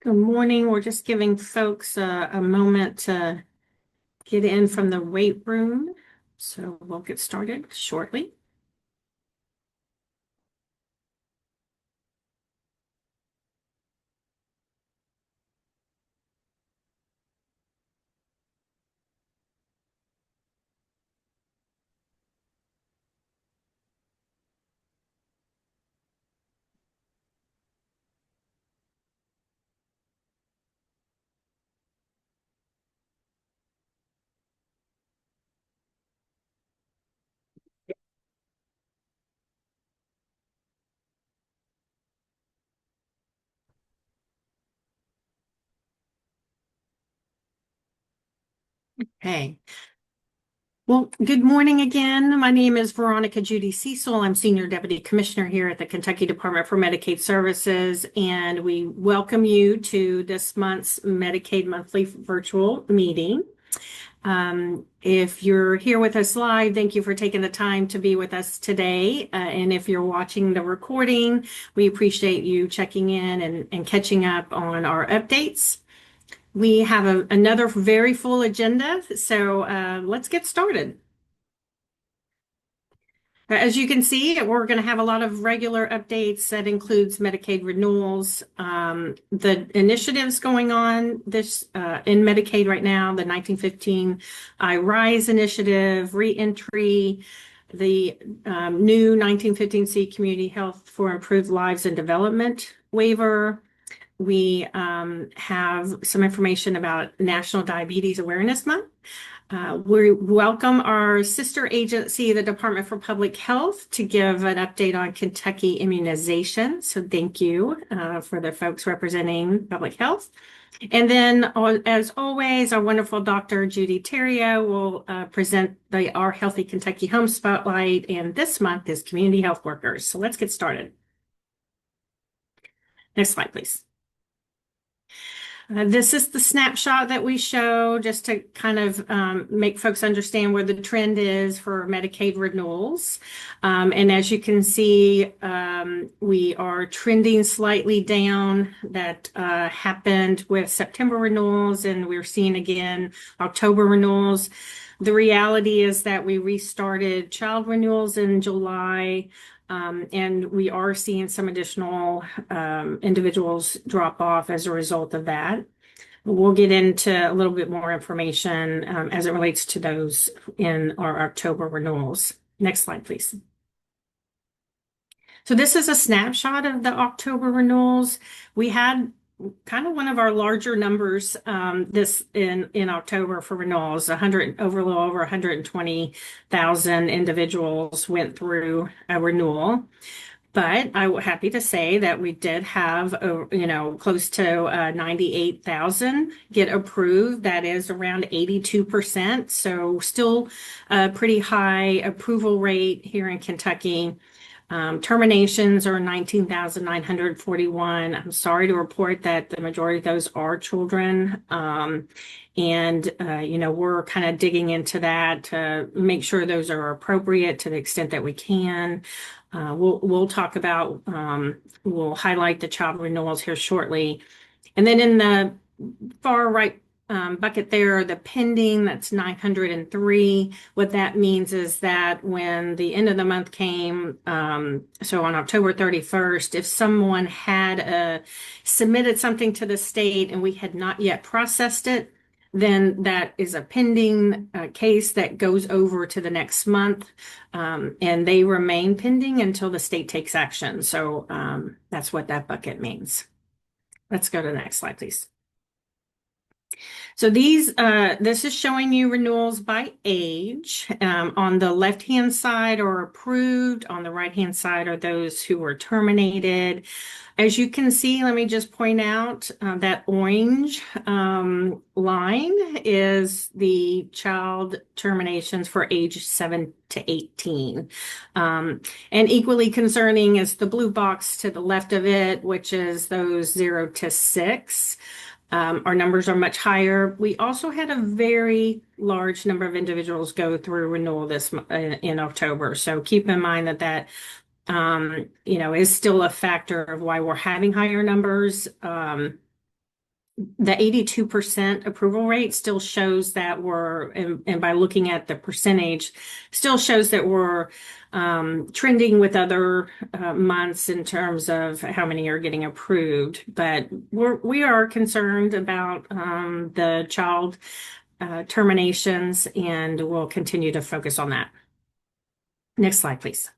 Good morning. We're just giving folks a moment to get in from the wait room. So we'll get started shortly. Hey. Well, good morning again. My name is Veronica Judy Cecil. I'm Senior Deputy Commissioner here at the Kentucky Department for Medicaid Services, and we welcome you to this month's Medicaid Monthly Virtual Meeting. If you're here with us live, thank you for taking the time to be with us today. And if you're watching the recording, we appreciate you checking in and catching up on our updates. We have another very full agenda, so let's get started. As you can see, we're going to have a lot of regular updates that includes Medicaid renewals, the initiatives going on this in Medicaid right now, the 1915 I Rise initiative, reentry, the new 1915C Community Health for Improved Lives and Development waiver. We have some information about National Diabetes Awareness Month. We welcome our sister agency, the Department for Public Health, to give an update on Kentucky immunization. So thank you for the folks representing public health. And then, as always, our wonderful Dr. Judy Terrio will present the Our Healthy Kentucky Home Spotlight, and this month is Community Health Workers. So let's get started. Next slide, please. This is the snapshot that we show just to kind of make folks understand where the trend is for Medicaid renewals. And as you can see, we are trending slightly down. That happened with September renewals, and we're seeing again October renewals. The reality is that we restarted child renewals in July. And we are seeing some additional individuals drop off as a result of that. We'll get into a little bit more information as it relates to those in our October renewals. Next slide, please. So this is a snapshot of the October renewals. We had kind of one of our larger numbers this in October for renewals. 100 over a little over 120,000 individuals went through a renewal. But I'm happy to say that we did have, close to 98,000 get approved. That is around 82%. So still a pretty high approval rate here in Kentucky. Terminations are 19,941. I'm sorry to report that the majority of those are children. We're kind of digging into that to make sure those are appropriate to the extent that we can. We'll talk about, we'll highlight the child renewals here shortly. And then in the far right bucket there, the pending, that's 903. What that means is that when the end of the month came, so on October 31st, if someone had submitted something to the state and we had not yet processed it, then that is a pending case that goes over to the next month, and they remain pending until the state takes action. So that's what that bucket means. Let's go to the next slide, please. So this is showing you renewals by age. On the left-hand side are approved. On the right-hand side are those who were terminated. As you can see, let me just point out that orange line is the child terminations for age 7 to 18. And equally concerning is the blue box to the left of it, which is those 0 to 6. Our numbers are much higher. We also had a very large number of individuals go through renewal in October. So keep in mind that is still a factor of why we're having higher numbers. the 82% approval rate still shows that and by looking at the percentage, still shows that we're trending with other months in terms of how many are getting approved. But we are concerned about the child terminations, and we'll continue to focus on that. Next slide, please.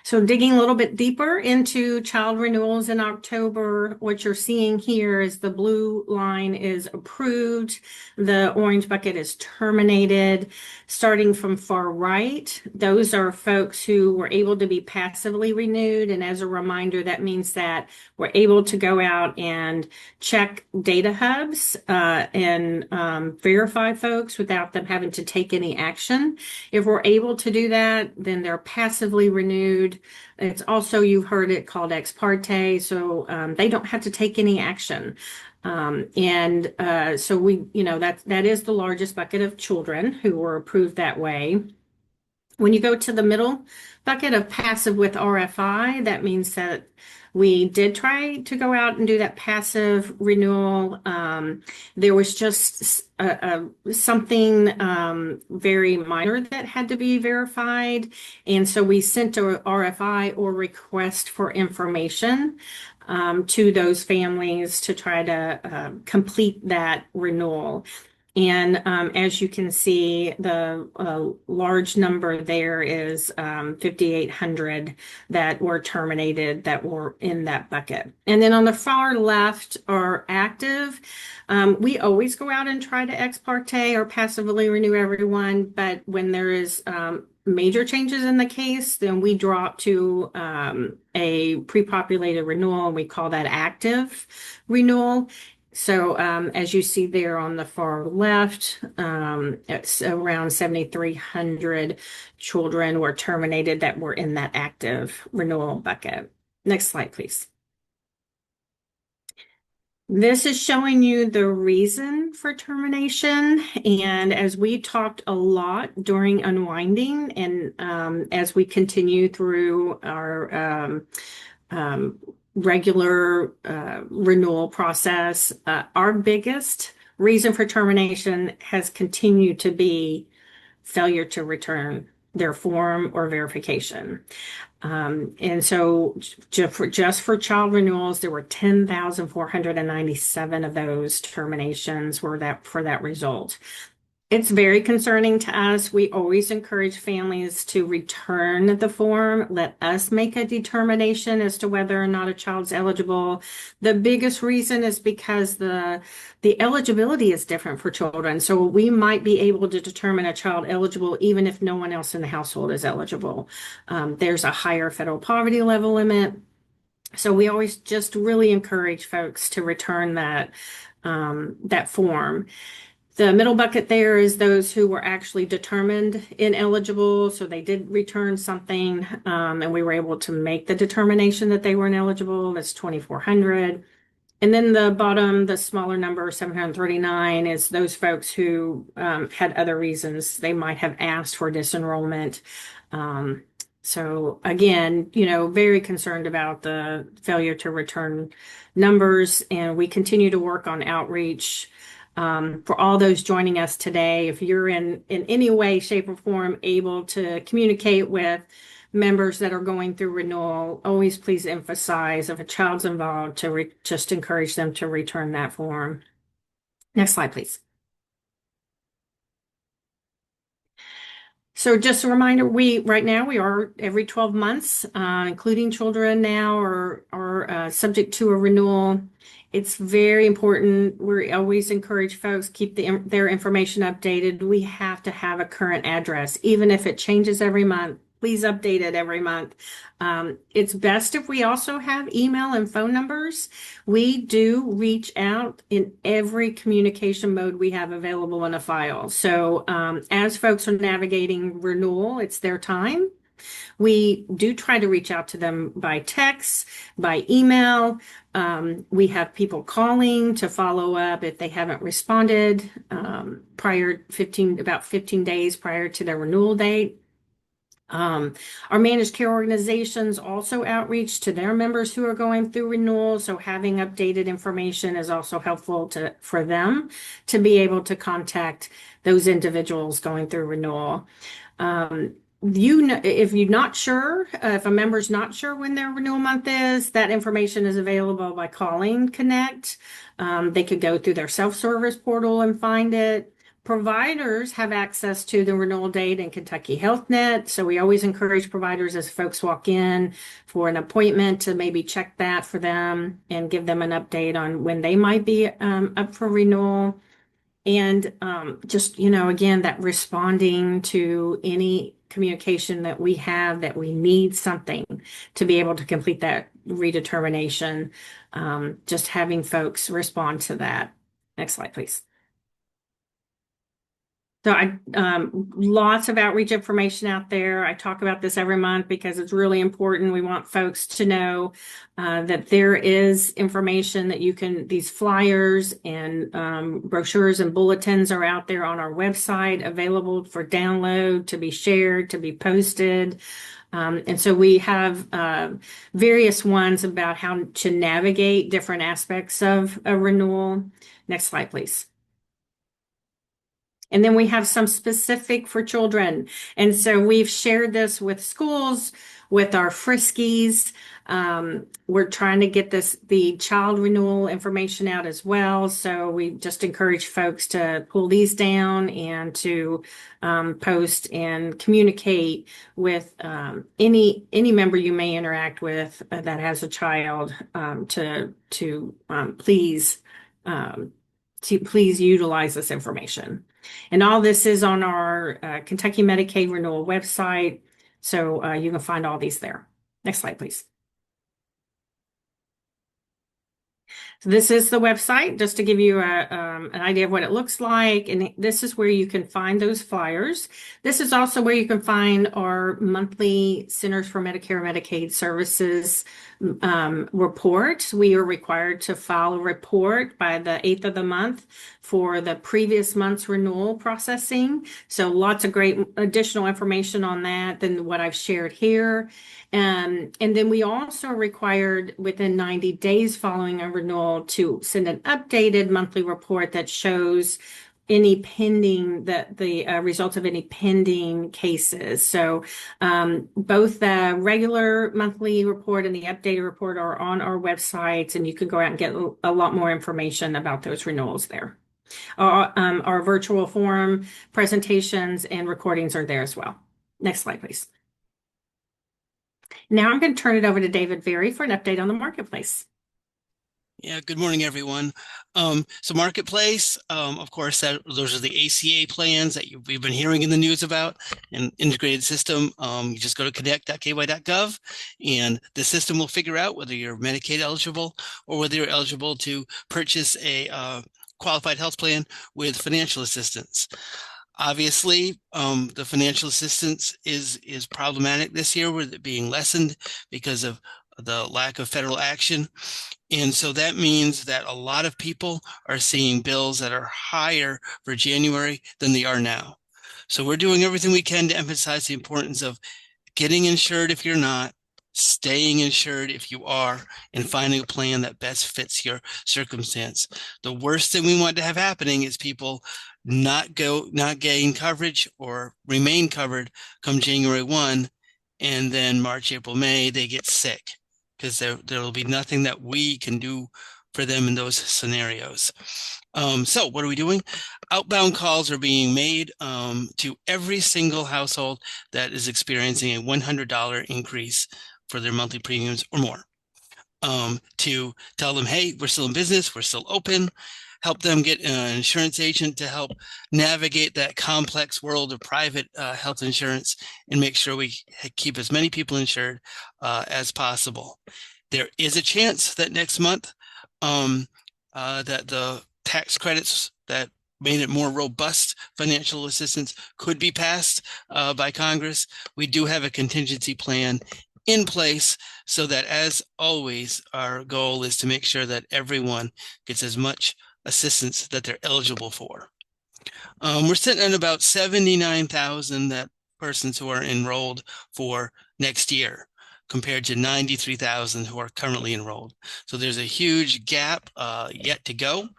So digging a little bit deeper into child renewals in October, what you're seeing here is the blue line is approved, the orange bucket is terminated. Starting from far right, those are folks who were able to be passively renewed. And as a reminder, that means that we're able to go out and check data hubs and verify folks without them having to take any action. If we're able to do that, then they're passively renewed. It's also, you've heard it called ex parte, so they don't have to take any action. So that is the largest bucket of children who were approved that way. When you go to the middle bucket of passive with RFI, that means that we did try to go out and do that passive renewal. There was just something very minor that had to be verified. And so we sent a RFI or request for information to those families to try to complete that renewal. And as you can see, the large number there is 5,800 that were terminated that were in that bucket. And then on the far left are active. We always go out and try to ex parte or passively renew everyone, but when there is major changes in the case, then we drop to a pre-populated renewal, and we call that active renewal. So as you see there on the far left, it's around 7,300 children were terminated that were in that active renewal bucket. Next slide, please. This is showing you the reason for termination. And as we talked a lot during unwinding, and as we continue through our regular renewal process, our biggest reason for termination has continued to be failure to return their form or verification. And so just for child renewals, there were 10,497 of those terminations for that result. It's very concerning to us. We always encourage families to return the form. Let us make a determination as to whether or not a child's eligible. The biggest reason is because the eligibility is different for children. So we might be able to determine a child eligible even if no one else in the household is eligible. There's a higher federal poverty level limit. So we always just really encourage folks to return that form. The middle bucket there is those who were actually determined ineligible. So they did return something, and we were able to make the determination that they were ineligible. That's 2,400. And then the bottom, the smaller number, 739, is those folks who had other reasons. They might have asked for disenrollment. So again, very concerned about the failure to return numbers, and we continue to work on outreach. For all those joining us today, if you're in any way, shape, or form able to communicate with members that are going through renewal, always please emphasize if a child's involved to just encourage them to return that form. Next slide, please. So just a reminder, right now we are every 12 months, including children now are subject to a renewal. It's very important. We always encourage folks keep their information updated. We have to have a current address, even if it changes every month. Please update it every month. It's best if we also have email and phone numbers. We do reach out in every communication mode we have available in a file. So as folks are navigating renewal, it's their time. We do try to reach out to them by text, by email. We have people calling to follow up if they haven't responded about 15 days prior to their renewal date. Our managed care organizations also outreach to their members who are going through renewal. So having updated information is also helpful for them to be able to contact those individuals going through renewal. If you're not sure, if a member's not sure when their renewal month is, that information is available by calling Connect. They could go through their self-service portal and find it. Providers have access to the renewal date in Kentucky Health Net. So we always encourage providers as folks walk in for an appointment to maybe check that for them and give them an update on when they might be up for renewal. And just, again, that responding to any communication that we have that we need something to be able to complete that redetermination, just having folks respond to that. Next slide, please. So lots of outreach information out there. I talk about this every month because it's really important. We want folks to know that there is information that these flyers and brochures and bulletins are out there on our website, available for download, to be shared, to be posted. And so we have various ones about how to navigate different aspects of a renewal. Next slide, please. And then we have some specific for children. And so we've shared this with schools, with our Friskies. We're trying to get the child renewal information out as well. So we just encourage folks to pull these down and to post and communicate with any member you may interact with that has a child to please utilize this information. And all this is on our Kentucky Medicaid renewal website. So you can find all these there. Next slide, please. So this is the website, just to give you an idea of what it looks like. And this is where you can find those flyers. This is also where you can find our monthly Centers for Medicare and Medicaid Services report. We are required to file a report by the 8th of the month for the previous month's renewal processing. So lots of great additional information on that than what I've shared here. And then we also are required within 90 days following a renewal to send an updated monthly report that shows any pending, the results of any pending cases. So both the regular monthly report and the updated report are on our websites, and you can go out and get a lot more information about those renewals there. Our virtual forum presentations and recordings are there as well. Next slide, please. Now I'm going to turn it over to David Very for an update on the marketplace. Yeah, good morning, everyone. So Marketplace, of course, those are the ACA plans that we've been hearing in the news about, an integrated system. You just go to connect.ky.gov, and the system will figure out whether you're Medicaid eligible or whether you're eligible to purchase a qualified health plan with financial assistance. Obviously, the financial assistance is problematic this year, with it being lessened because of the lack of federal action. And so that means that a lot of people are seeing bills that are higher for January than they are now. So we're doing everything we can to emphasize the importance of getting insured if you're not, staying insured if you are, and finding a plan that best fits your circumstance. The worst thing we want to have happening is people not gain coverage or remain covered come January 1, and then March, April, May, they get sick, because there will be nothing that we can do for them in those scenarios. So what are we doing? Outbound calls are being made to every single household that is experiencing a $100 increase for their monthly premiums or more, to tell them, hey, we're still in business, we're still open, help them get an insurance agent to help navigate that complex world of private health insurance, and make sure we keep as many people insured as possible. There is a chance that next month that the tax credits that made it more robust financial assistance could be passed by Congress. We do have a contingency plan in place, so that, as always, our goal is to make sure that everyone gets as much assistance that they're eligible for. We're sitting at about 79,000 that persons who are enrolled for next year compared to 93,000 who are currently enrolled. So there's a huge gap yet to go.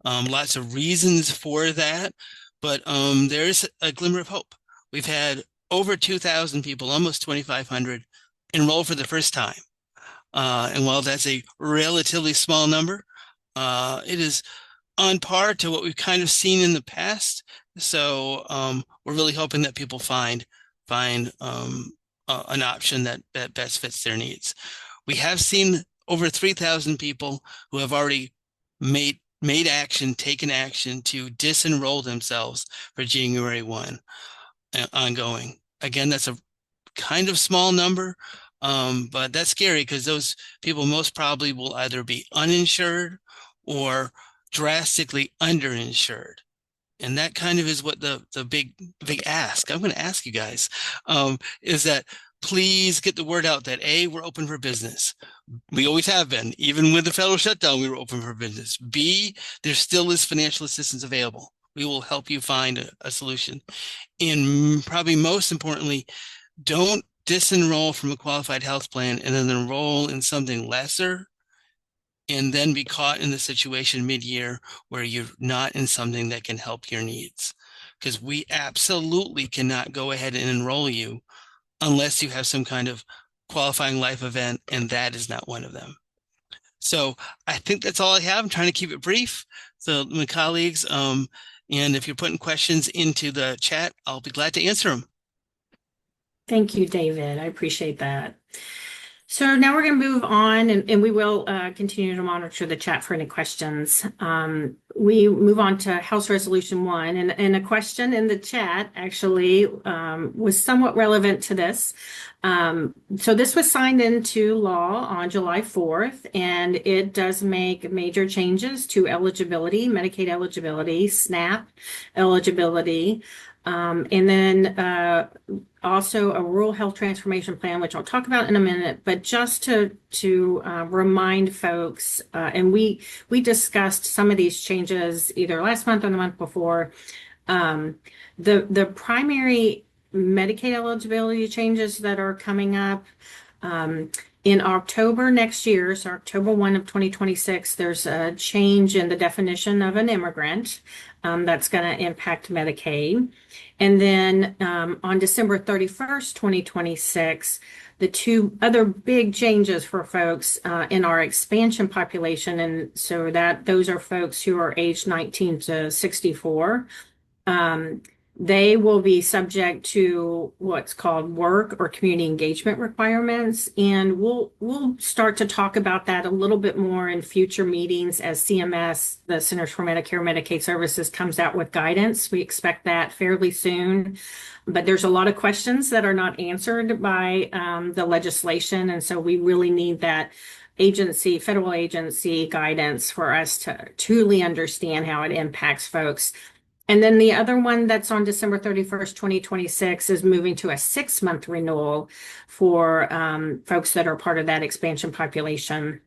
Lots of reasons for that, but there's a glimmer of hope. We've had over 2,000 people, almost 2,500, enroll for the first time. And while that's a relatively small number, it is on par to what we've kind of seen in the past. So we're really hoping that people find an option that best fits their needs. We have seen over 3,000 people who have already taken action to disenroll themselves for January 1 ongoing. Again, that's a kind of small number, but that's scary because those people most probably will either be uninsured or drastically underinsured. And that kind of is what the big ask. I'm going to ask you guys is that please get the word out that A, we're open for business. We always have been. Even with the federal shutdown, we were open for business. B, there still is financial assistance available. We will help you find a solution. And probably most importantly, don't disenroll from a qualified health plan and then enroll in something lesser and then be caught in the situation mid-year where you're not in something that can help your needs. Because we absolutely cannot go ahead and enroll you unless you have some kind of qualifying life event, and that is not one of them. So I think that's all I have. I'm trying to keep it brief. So my colleagues, and if you're putting questions into the chat, I'll be glad to answer them. Thank you, David. I appreciate that. So now we're going to move on, and we will continue to monitor the chat for any questions. We move on to House Resolution 1, and a question in the chat actually was somewhat relevant to this. So this was signed into law on July 4th, and it does make major changes to eligibility, Medicaid eligibility, SNAP eligibility, and then also a rural health transformation plan, which I'll talk about in a minute, but just to remind folks, and we discussed some of these changes either last month or the month before. The primary Medicaid eligibility changes that are coming up in October next year, so October 1 of 2026, there's a change in the definition of an immigrant that's going to impact Medicaid. And then on December 31st, 2026, the two other big changes for folks in our expansion population, and so that those are folks who are aged 19 to 64. They will be subject to what's called work or community engagement requirements. And we'll start to talk about that a little bit more in future meetings as CMS, the Centers for Medicare and Medicaid Services, comes out with guidance. We expect that fairly soon. But there's a lot of questions that are not answered by the legislation. And so we really need that federal agency guidance for us to truly understand how it impacts folks. And then the other one that's on December 31st, 2026 is moving to a 6-month renewal for folks that are part of that expansion population.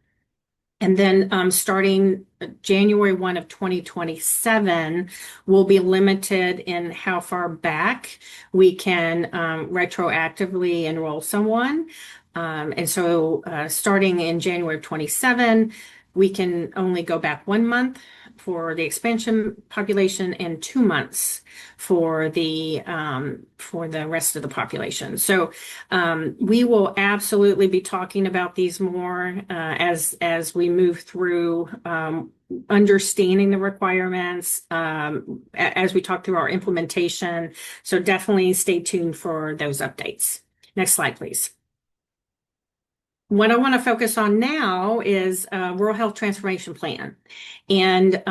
And then starting January 1 of 2027, we'll be limited in how far back we can retroactively enroll someone. And so starting in January of 27, we can only go back 1 month for the expansion population and 2 months for the rest of the population. So we will absolutely be talking about these more as we move through understanding the requirements as we talk through our implementation. So definitely stay tuned for those updates. Next slide, please. What I want to focus on now is Rural Health Transformation Plan. And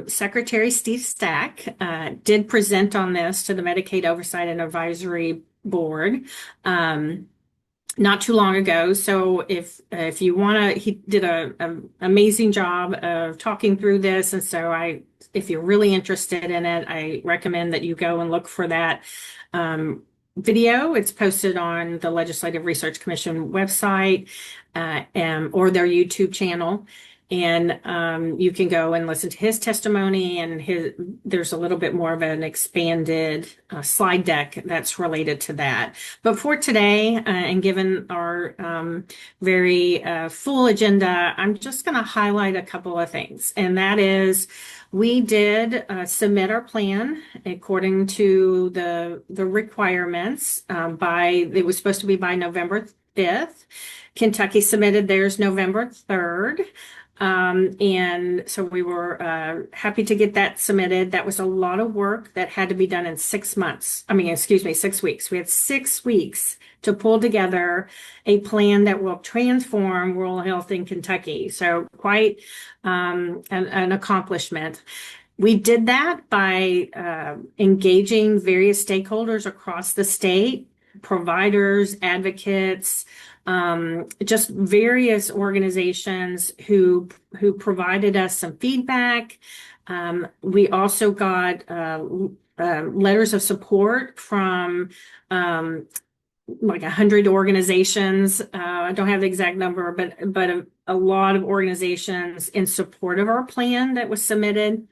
Secretary Steve Stack did present on this to the Medicaid Oversight and Advisory Board not too long ago. So if you want to, he did an amazing job of talking through this. And so if you're really interested in it, I recommend that you go and look for that video. It's posted on the Legislative Research Commission website or their YouTube channel. And you can go and listen to his testimony, and there's a little bit more of an expanded slide deck that's related to that. But for today, and given our very full agenda, I'm just going to highlight a couple of things. And that is, we did submit our plan according to the requirements it was supposed to be by November 5th. Kentucky submitted theirs November 3rd. And so we were happy to get that submitted. That was a lot of work that had to be done in 6 months. I mean, excuse me, 6 weeks. We had 6 weeks to pull together a plan that will transform rural health in Kentucky. So quite an accomplishment. We did that by engaging various stakeholders across the state, providers, advocates, just various organizations who provided us some feedback. We also got letters of support from like 100 organizations. I don't have the exact number, but a lot of organizations in support of our plan that was submitted.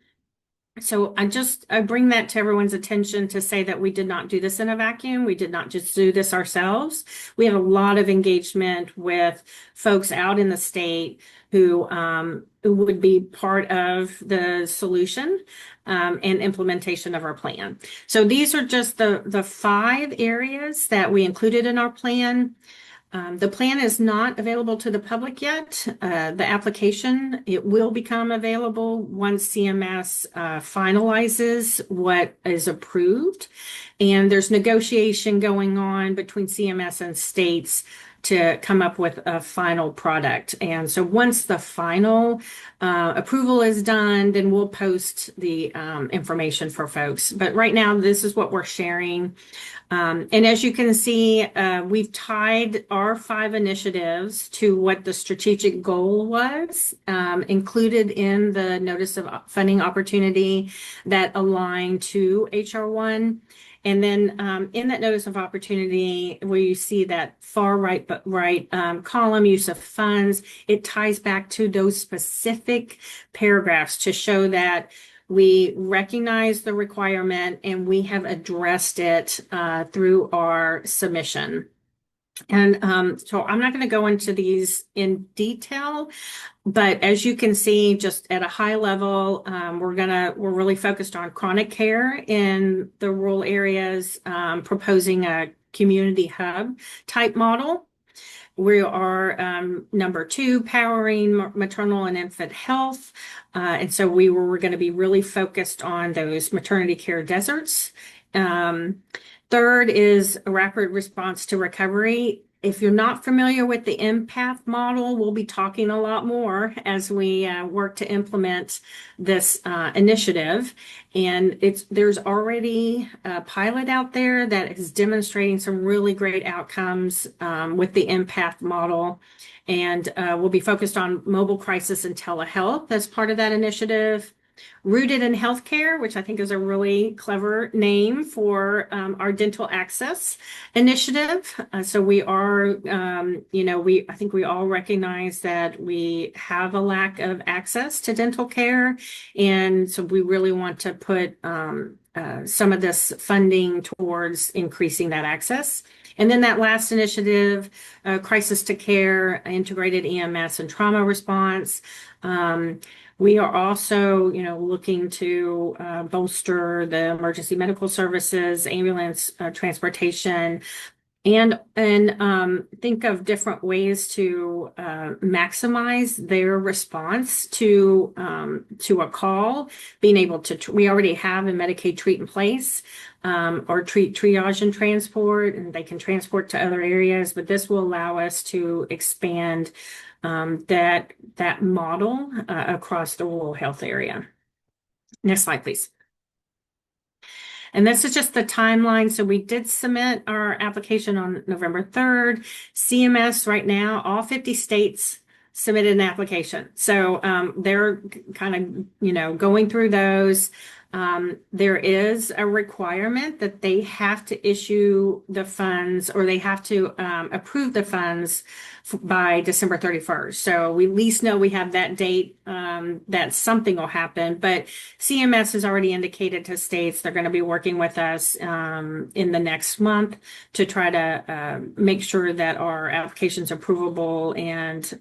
So I bring that to everyone's attention to say that we did not do this in a vacuum. We did not just do this ourselves. We have a lot of engagement with folks out in the state who would be part of the solution and implementation of our plan. So these are just the 5 areas that we included in our plan. The plan is not available to the public yet. The application, it will become available once CMS finalizes what is approved. And there's negotiation going on between CMS and states to come up with a final product. And so once the final approval is done, then we'll post the information for folks. But right now, this is what we're sharing. And as you can see, we've tied our 5 initiatives to what the strategic goal was, included in the notice of funding opportunity that aligned to HR1. And then in that notice of opportunity, where you see that far right column, use of funds, it ties back to those specific paragraphs to show that we recognize the requirement and we have addressed it through our submission. And so I'm not going to go into these in detail, but as you can see, just at a high level, we're really focused on chronic care in the rural areas, proposing a community hub type model. We are number 2, powering maternal and infant health. And so we're going to be really focused on those maternity care deserts. Third is a rapid response to recovery. If you're not familiar with the empath model, we'll be talking a lot more as we work to implement this initiative. And there's already a pilot out there that is demonstrating some really great outcomes with the empath model. And we'll be focused on mobile crisis and telehealth as part of that initiative. Rooted in Healthcare, which I think is a really clever name for our dental access initiative. So we are, I think we all recognize that we have a lack of access to dental care. And so we really want to put some of this funding towards increasing that access. And then that last initiative, Crisis to Care, Integrated EMS and Trauma Response. We are also, looking to bolster the emergency medical services, ambulance transportation, and think of different ways to maximize their response to a call. Being able to, we already have a Medicaid treat in place, or triage and transport, and they can transport to other areas. But this will allow us to expand that model across the rural health area. Next slide, please. And this is just the timeline. So we did submit our application on November 3rd. CMS right now, all 50 states submitted an application. So they're kind of, going through those. There is a requirement that they have to issue the funds, or they have to approve the funds by December 31st. So we at least know we have that date, that something will happen. But CMS has already indicated to states they're going to be working with us in the next month to try to make sure that our application's approvable and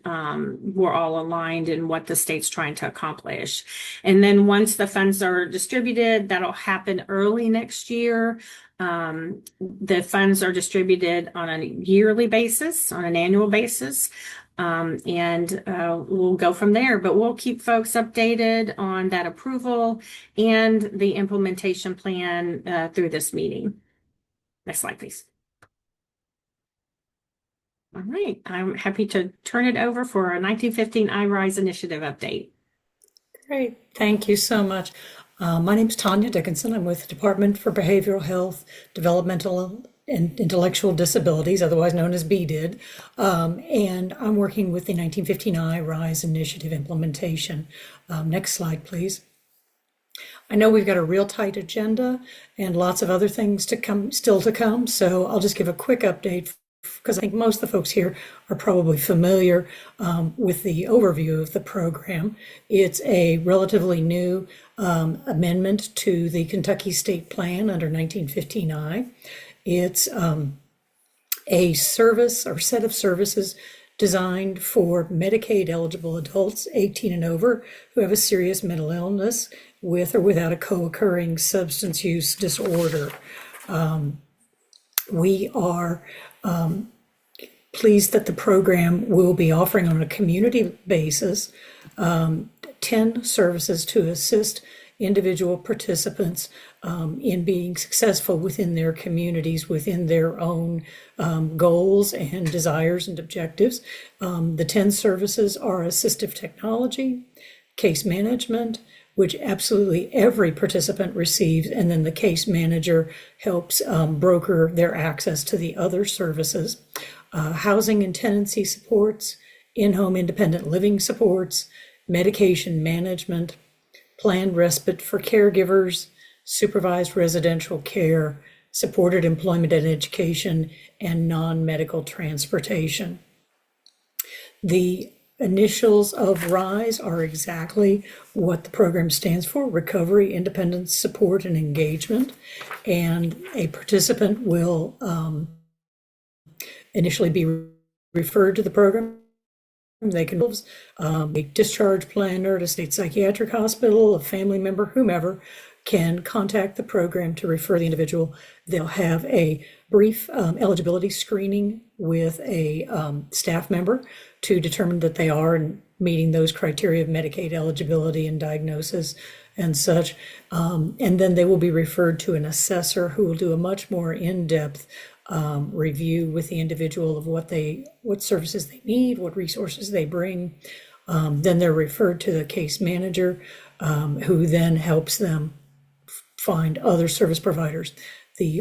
we're all aligned in what the state's trying to accomplish. And then once the funds are distributed, that'll happen early next year. The funds are distributed on a yearly basis, on an annual basis. And we'll go from there, but we'll keep folks updated on that approval and the implementation plan through this meeting. Next slide, please. All right, I'm happy to turn it over for a 1915 iRise initiative update. Great, thank you so much. My name is Tanya Dickinson. I'm with the Department for Behavioral Health, Developmental and Intellectual Disabilities, otherwise known as BDID, and I'm working with the 1915 iRise initiative implementation. Next slide, please. I know we've got a real tight agenda and lots of other things still to come, so I'll just give a quick update because I think most of the folks here are probably familiar with the overview of the program. It's a relatively new amendment to the Kentucky State Plan under 1915I. It's a service or set of services designed for Medicaid eligible adults 18 and over who have a serious mental illness with or without a co-occurring substance use disorder. We are pleased that the program will be offering on a community basis 10 services to assist individual participants in being successful within their communities, within their own goals and desires and objectives. The 10 services are assistive technology, case management, which absolutely every participant receives, and then the case manager helps broker their access to the other services. Housing and tenancy supports, in-home independent living supports, medication management, planned respite for caregivers, supervised residential care, supported employment and education, and non-medical transportation. The initials of RISE are exactly what the program stands for: recovery, independence, support, and engagement. And a participant will initially be referred to the program. They can a discharge planner at a state psychiatric hospital, a family member, whomever, can contact the program to refer the individual. They'll have a brief eligibility screening with a staff member to determine that they are meeting those criteria of Medicaid eligibility and diagnosis and such. And then they will be referred to an assessor who will do a much more in-depth review with the individual of what services they need, what resources they bring. Then they're referred to the case manager, who then helps them find other service providers.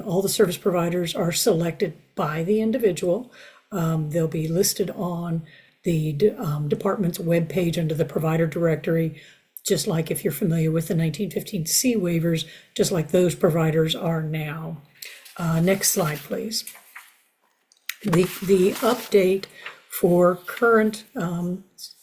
All the service providers are selected by the individual. They'll be listed on the department's webpage under the provider directory, just like if you're familiar with the 1915C waivers, just like those providers are now. Next slide, please. The update for current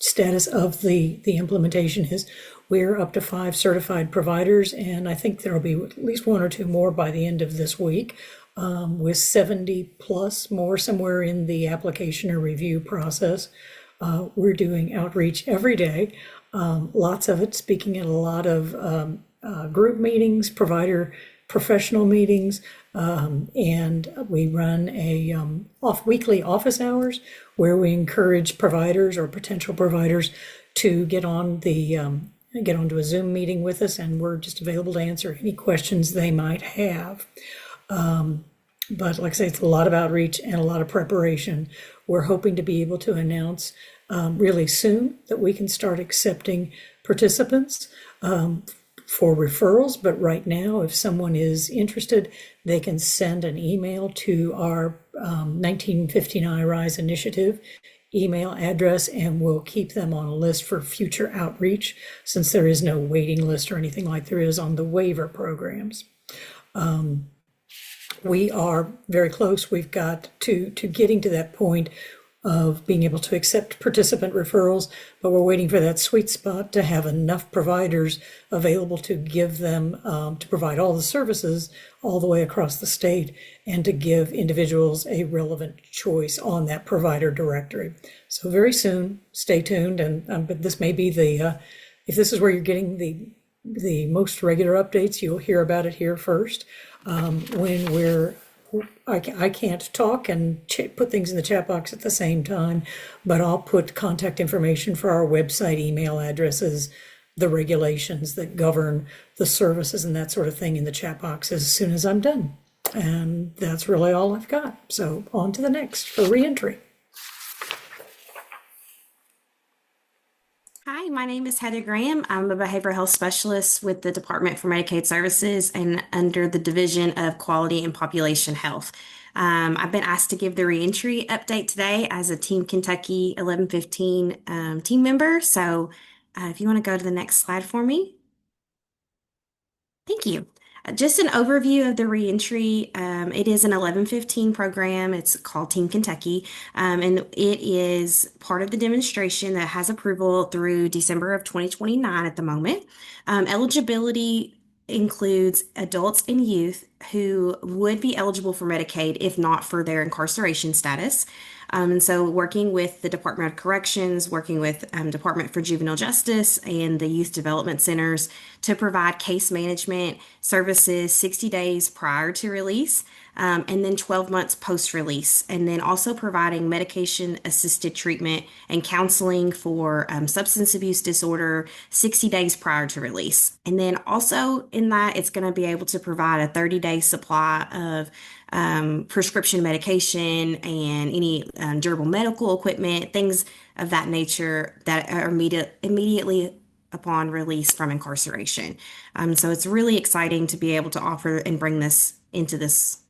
status of the implementation is we're up to 5 certified providers, and I think there will be at least 1 or 2 more by the end of this week, with 70 plus more somewhere in the application or review process. We're doing outreach every day, lots of it, speaking at a lot of group meetings, provider professional meetings, and we run a weekly office hours where we encourage providers or potential providers to get onto a Zoom meeting with us, and we're just available to answer any questions they might have. But like I say, it's a lot of outreach and a lot of preparation. We're hoping to be able to announce really soon that we can start accepting participants for referrals. But right now, if someone is interested, they can send an email to our 1915 iRise initiative email address, and we'll keep them on a list for future outreach since there is no waiting list or anything like there is on the waiver programs. We are very close. We've got to getting to that point of being able to accept participant referrals, but we're waiting for that sweet spot to have enough providers available to give them, to provide all the services all the way across the state and to give individuals a relevant choice on that provider directory. So very soon, stay tuned. And but this may be the, if this is where you're getting the most regular updates, you'll hear about it here first. When I can't talk and put things in the chat box at the same time, but I'll put contact information for our website, email addresses, the regulations that govern the services and that sort of thing in the chat box as soon as I'm done. And that's really all I've got. So on to the next for reentry. Hi, my name is Heather Graham. I'm a behavioral health specialist with the Department for Medicaid Services and under the Division of Quality and Population Health. I've been asked to give the reentry update today as a Team Kentucky 1115 team member. So if you want to go to the next slide for me. Thank you. Just an overview of the reentry. It is an 1115 program. It's called Team Kentucky, and it is part of the demonstration that has approval through December of 2029 at the moment. Eligibility includes adults and youth who would be eligible for Medicaid if not for their incarceration status. And so working with the Department of Corrections, working with Department for Juvenile Justice and the Youth Development Centers to provide case management services 60 days prior to release, and then 12 months post-release, and then also providing medication-assisted treatment and counseling for substance abuse disorder 60 days prior to release. And then also in that, it's going to be able to provide a 30-day supply of prescription medication and any durable medical equipment, things of that nature that are immediately upon release from incarceration. So it's really exciting to be able to offer and bring this into this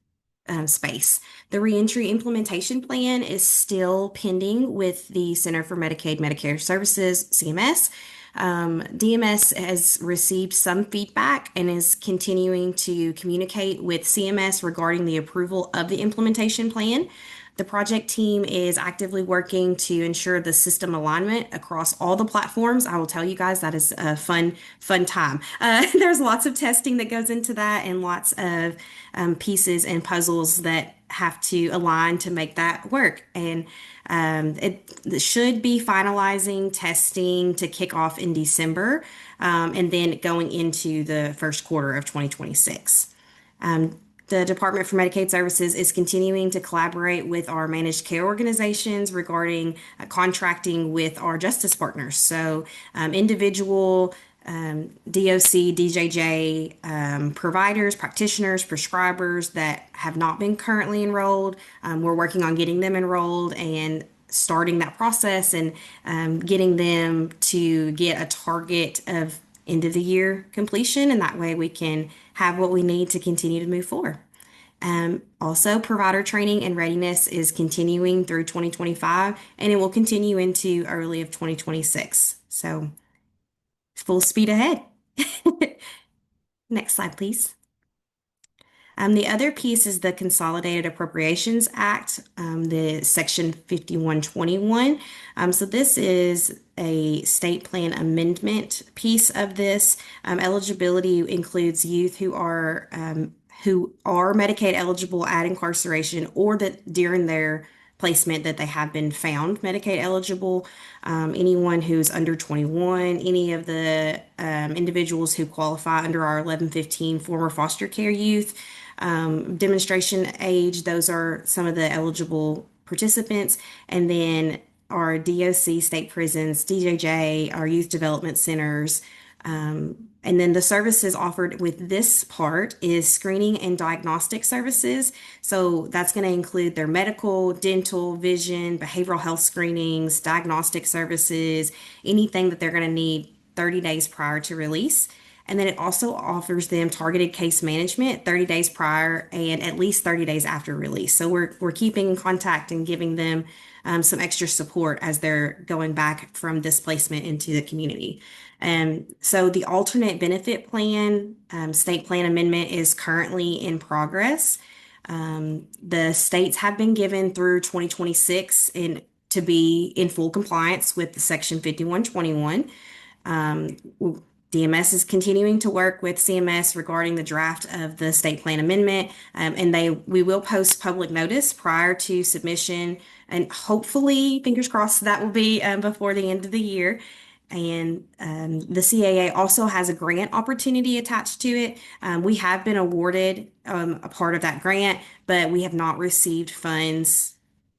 space. The reentry implementation plan is still pending with the Center for Medicaid Medicare Services, CMS. DMS has received some feedback and is continuing to communicate with CMS regarding the approval of the implementation plan. The project team is actively working to ensure the system alignment across all the platforms. I will tell you guys that is a fun time. There's lots of testing that goes into that and lots of pieces and puzzles that have to align to make that work. And it should be finalizing testing to kick off in December, and then going into the first quarter of 2026. The Department for Medicaid Services is continuing to collaborate with our managed care organizations regarding contracting with our justice partners. So individual DOC, DJJ providers, practitioners, prescribers that have not been currently enrolled. We're working on getting them enrolled and starting that process and getting them to get a target of end of the year completion. And that way we can have what we need to continue to move forward. Also, provider training and readiness is continuing through 2025, and it will continue into early of 2026. So full speed ahead. Next slide, please. The other piece is the Consolidated Appropriations Act, the Section 5121. So this is a state plan amendment piece of this. Eligibility includes youth who are Medicaid eligible at incarceration or that during their placement that they have been found Medicaid eligible, anyone who's under 21, any of the individuals who qualify under our 1115 former foster care youth, demonstration age, those are some of the eligible participants, and then our DOC state prisons, DJJ, our youth development centers, and then the services offered with this part is screening and diagnostic services. So that's going to include their medical, dental, vision, behavioral health screenings, diagnostic services, anything that they're going to need 30 days prior to release. And then it also offers them targeted case management 30 days prior and at least 30 days after release. So we're keeping in contact and giving them some extra support as they're going back from displacement into the community. So the alternate benefit plan, state plan amendment is currently in progress. The states have been given through 2026 to be in full compliance with the Section 5121. Um, DMS is continuing to work with CMS regarding the draft of the state plan amendment, and we will post public notice prior to submission, and hopefully, fingers crossed, that will be before the end of the year. And the CAA also has a grant opportunity attached to it. We have been awarded a part of that grant, but we have not received funds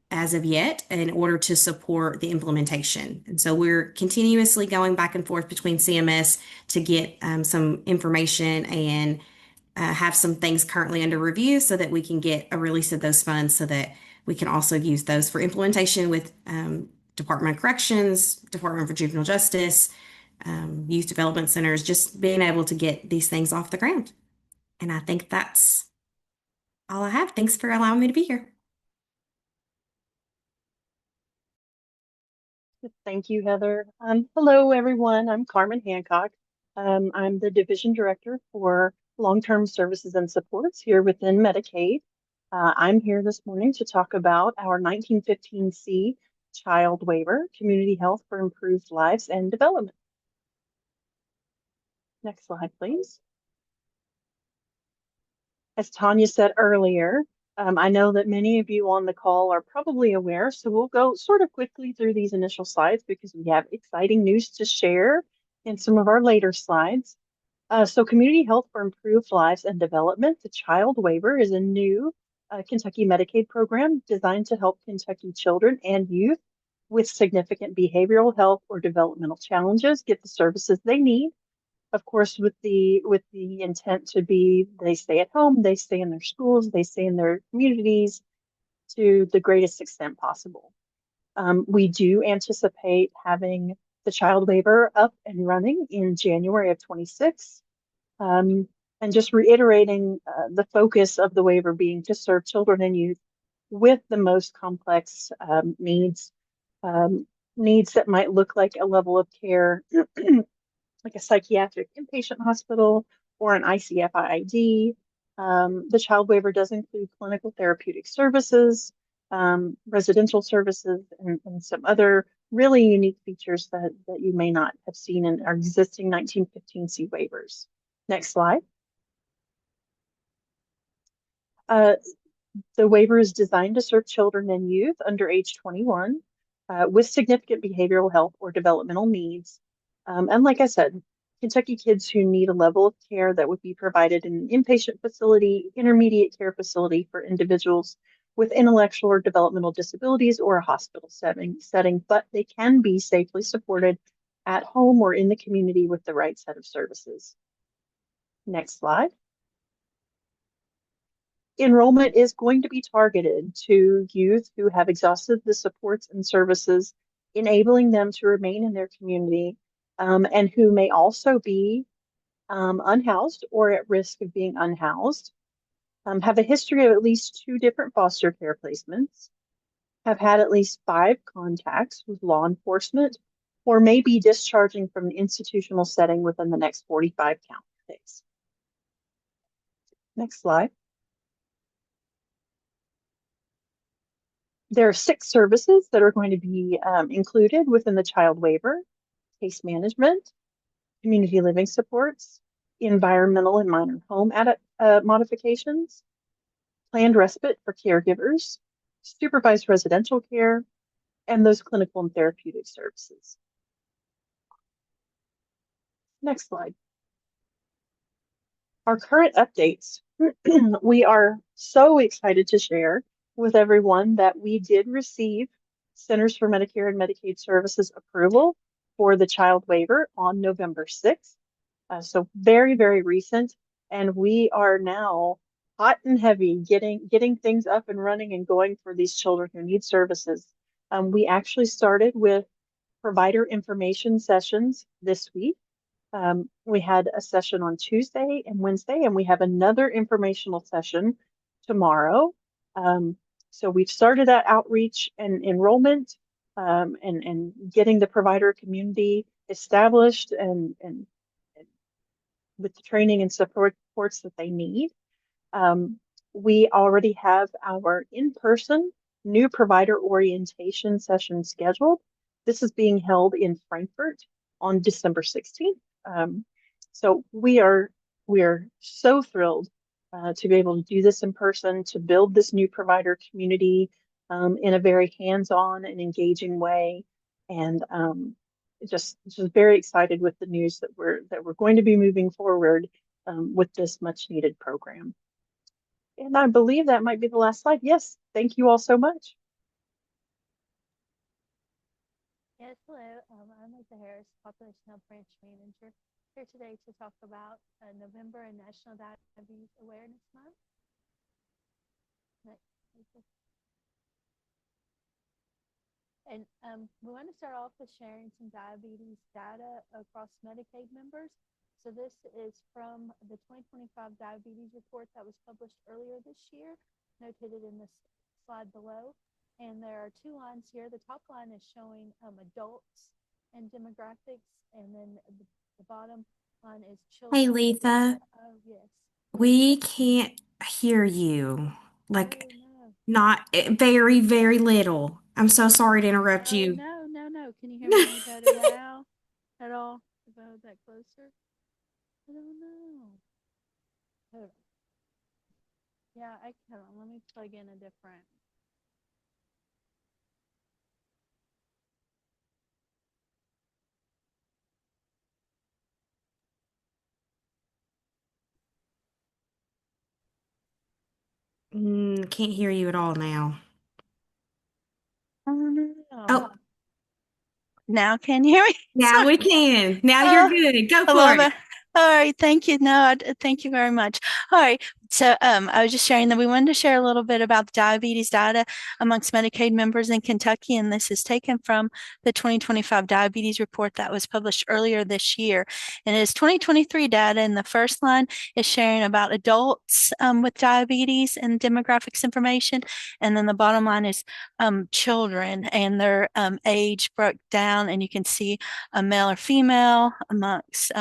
as of yet in order to support the implementation. And so we're continuously going back and forth between CMS to get some information and have some things currently under review so that we can get a release of those funds so that we can also use those for implementation with Department of Corrections, Department for Juvenile Justice, youth development centers, just being able to get these things off the ground. And I think that's all I have. Thanks for allowing me to be here. Thank you, Heather. Hello, everyone. I'm Carmen Hancock. I'm the Division Director for Long-Term Services and Supports here within Medicaid. I'm here this morning to talk about our 1915C Child Waiver, Community Health for Improved Lives and Development. Next slide, please. As Tanya said earlier, I know that many of you on the call are probably aware, so we'll go sort of quickly through these initial slides because we have exciting news to share in some of our later slides. So Community Health for Improved Lives and Development, the Child Waiver, is a new Kentucky Medicaid program designed to help Kentucky children and youth with significant behavioral health or developmental challenges get the services they need. Of course, with the intent to be, they stay at home, they stay in their schools, they stay in their communities to the greatest extent possible. We do anticipate having the child waiver up and running in January of 26. And just reiterating the focus of the waiver being to serve children and youth with the most complex needs that might look like a level of care like a psychiatric inpatient hospital or an ICFID. The child waiver does include clinical therapeutic services, residential services, and some other really unique features that you may not have seen in our existing 1915C waivers. Next slide. The waiver is designed to serve children and youth under age 21 with significant behavioral health or developmental needs. And like I said, Kentucky kids who need a level of care that would be provided in an inpatient facility, intermediate care facility for individuals with intellectual or developmental disabilities or a hospital setting, but they can be safely supported at home or in the community with the right set of services. Next slide. Enrollment is going to be targeted to youth who have exhausted the supports and services, enabling them to remain in their community, and who may also be unhoused or at risk of being unhoused, have a history of at least 2 different foster care placements, have had at least 5 contacts with law enforcement, or may be discharging from an institutional setting within the next 45 calendar days. Next slide. There are 6 services that are going to be included within the child waiver: case management, community living supports, environmental and minor home modifications, planned respite for caregivers, supervised residential care, and those clinical and therapeutic services. Next slide. Our current updates. We are so excited to share with everyone that we did receive Centers for Medicare and Medicaid Services approval for the child waiver on November 6th. So very, very recent. And we are now hot and heavy getting things up and running and going for these children who need services. We actually started with provider information sessions this week. We had a session on Tuesday and Wednesday, and we have another informational session tomorrow. So we've started that outreach and enrollment, and getting the provider community established and with the training and supports that they need. Um, we already have our in-person new provider orientation session scheduled. This is being held in Frankfurt on December 16th. So we are so thrilled to be able to do this in person, to build this new provider community in a very hands-on and engaging way, and just very excited with the news that we're going to be moving forward with this much needed program. And I believe that might be the last slide. Yes, thank you all so much. Yes, hello. I'm Lisa Harris, Population Health Branch Manager, here today to talk about November and National Diabetes Awareness Month. And we want to start off with sharing some diabetes data across Medicaid members. So this is from the 2025 diabetes report that was published earlier this year, notated in this slide below. And there are two lines here. The top line is showing adults and demographics, and then the bottom line is children. Hey, Letha, Oh, yes. we can't hear you. Like, Oh, no. not very, very little. I'm so sorry to interrupt Oh, you. no. Can you hear me any better now at all? If I hold that closer? I don't know. Hold on. Yeah, hold on. Let me plug in a different. Can't hear you at all now. Oh, no. Oh, Now can you hear me? now Sorry. we can. Now you're good. Go for it. All right, thank you. No, thank you very much. All right, so I was just sharing that we wanted to share a little bit about the diabetes data amongst Medicaid members in Kentucky, and this is taken from the 2025 diabetes report that was published earlier this year. And it is 2023 data, and the first line is sharing about adults with diabetes and demographics information, and then the bottom line is children and their age broke down, and you can see a male or female amongst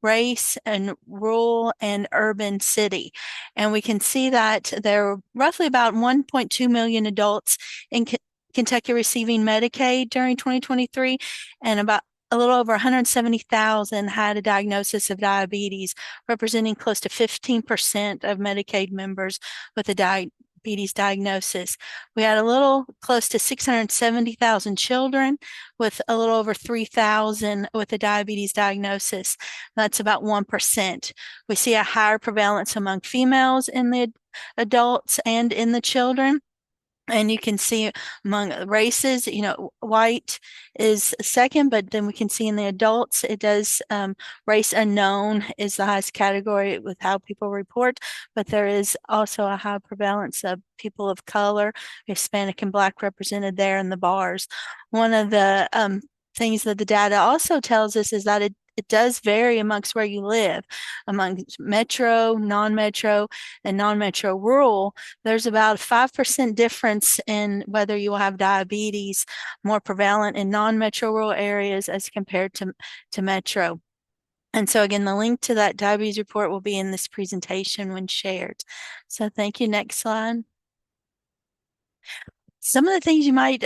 race and rural and urban city. And we can see that there are roughly about 1.2 million adults in Kentucky receiving Medicaid during 2023, and about a little over 170,000 had a diagnosis of diabetes, representing close to 15% of Medicaid members with a diabetes diagnosis. We had a little close to 670,000 children, with a little over 3,000 with a diabetes diagnosis. That's about 1%. We see a higher prevalence among females in the adults and in the children. And you can see among races, white is second, but then we can see in the adults, it does, race unknown is the highest category with how people report, but there is also a high prevalence of people of color, Hispanic and Black represented there in the bars. One of the things that the data also tells us is that it does vary amongst where you live. Among metro, non-metro, and non-metro rural, there's about a 5% difference in whether you will have diabetes more prevalent in non-metro rural areas as compared to metro. And so again, the link to that diabetes report will be in this presentation when shared. So thank you. Next slide. Some of the things you might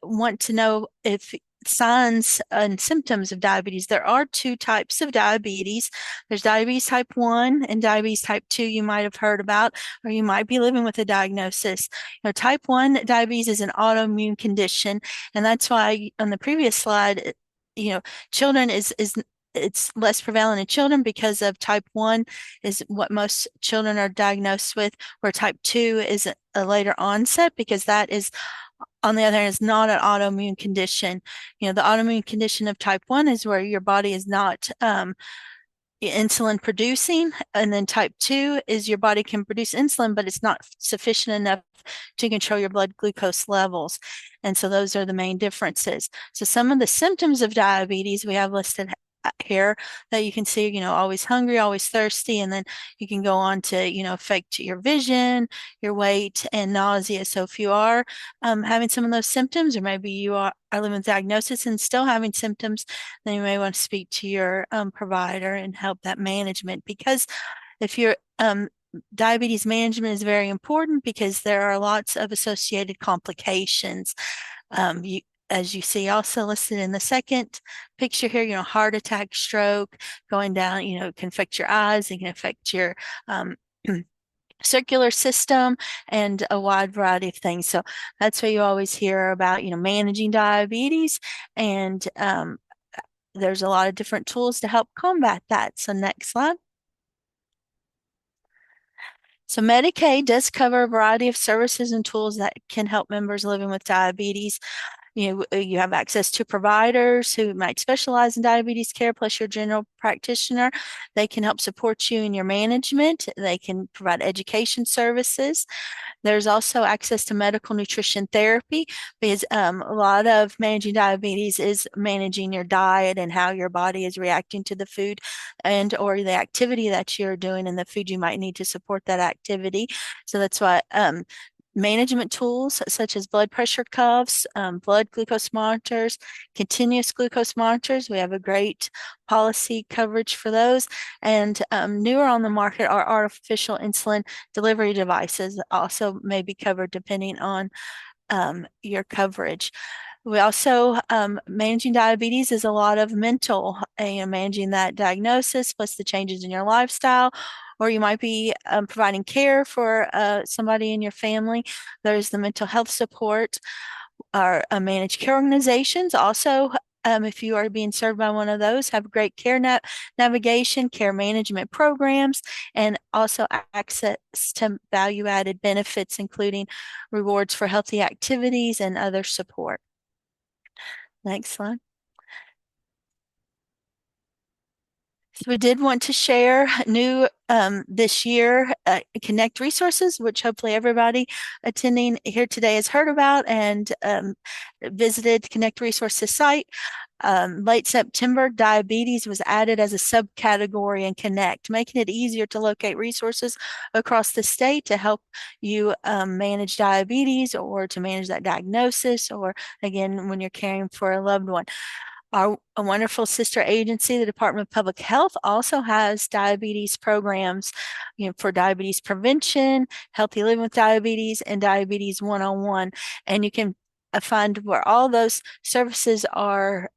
want to know if signs and symptoms of diabetes. There are two types of diabetes. There's diabetes type 1 and diabetes type 2 you might have heard about, or you might be living with a diagnosis. Type 1 diabetes is an autoimmune condition, and that's why on the previous slide, children it's less prevalent in children because of type 1 is what most children are diagnosed with, where type 2 is a later onset because that is, on the other hand, is not an autoimmune condition. The autoimmune condition of type 1 is where your body is not insulin producing, and then type 2 is your body can produce insulin, but it's not sufficient enough to control your blood glucose levels. And so those are the main differences. So some of the symptoms of diabetes we have listed here that you can see, always hungry, always thirsty, and then you can go on to, affect your vision, your weight, and nausea. So if you are having some of those symptoms, or maybe you are living with diagnosis and still having symptoms, then you may want to speak to your provider and help that management. Because if you're diabetes management is very important, because there are lots of associated complications. As you see also listed in the second picture here, heart attack, stroke, going down, can affect your eyes, it can affect your circular system, and a wide variety of things. So that's why you always hear about, managing diabetes, and there's a lot of different tools to help combat that. So next slide. So Medicaid does cover a variety of services and tools that can help members living with diabetes. You have access to providers who might specialize in diabetes care, plus your general practitioner. They can help support you in your management. They can provide education services. There's also access to medical nutrition therapy, because a lot of managing diabetes is managing your diet and how your body is reacting to the food and or the activity that you're doing, and the food you might need to support that activity. So that's why management tools such as blood pressure cuffs, blood glucose monitors, continuous glucose monitors. We have a great policy coverage for those. And newer on the market are artificial insulin delivery devices that also may be covered depending on your coverage. We also, managing diabetes is a lot of mental, managing that diagnosis plus the changes in your lifestyle, or you might be providing care for somebody in your family. There's the mental health support. Our managed care organizations also, if you are being served by one of those, have great care navigation, care management programs, and also access to value-added benefits, including rewards for healthy activities and other support. Next slide. So we did want to share new this year Connect resources, which hopefully everybody attending here today has heard about and visited Connect Resources site. Late September, diabetes was added as a subcategory in Connect, making it easier to locate resources across the state to help you manage diabetes, or to manage that diagnosis, or again, when you're caring for a loved one. A wonderful sister agency, the Department of Public Health, also has diabetes programs, for diabetes prevention, healthy living with diabetes, and diabetes 101. And you can find where all those services are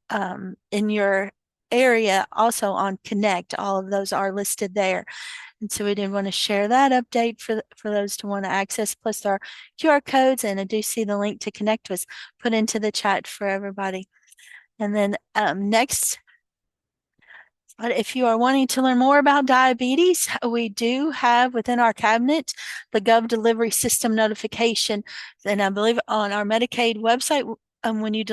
in your area. Also on Connect, all of those are listed there. And so we did want to share that update for those to want to access, plus our QR codes. And I do see the link to Connect was put into the chat for everybody. And then next, if you are wanting to learn more about diabetes, we do have within our cabinet the Gov Delivery System notification. And I believe on our Medicaid website, when you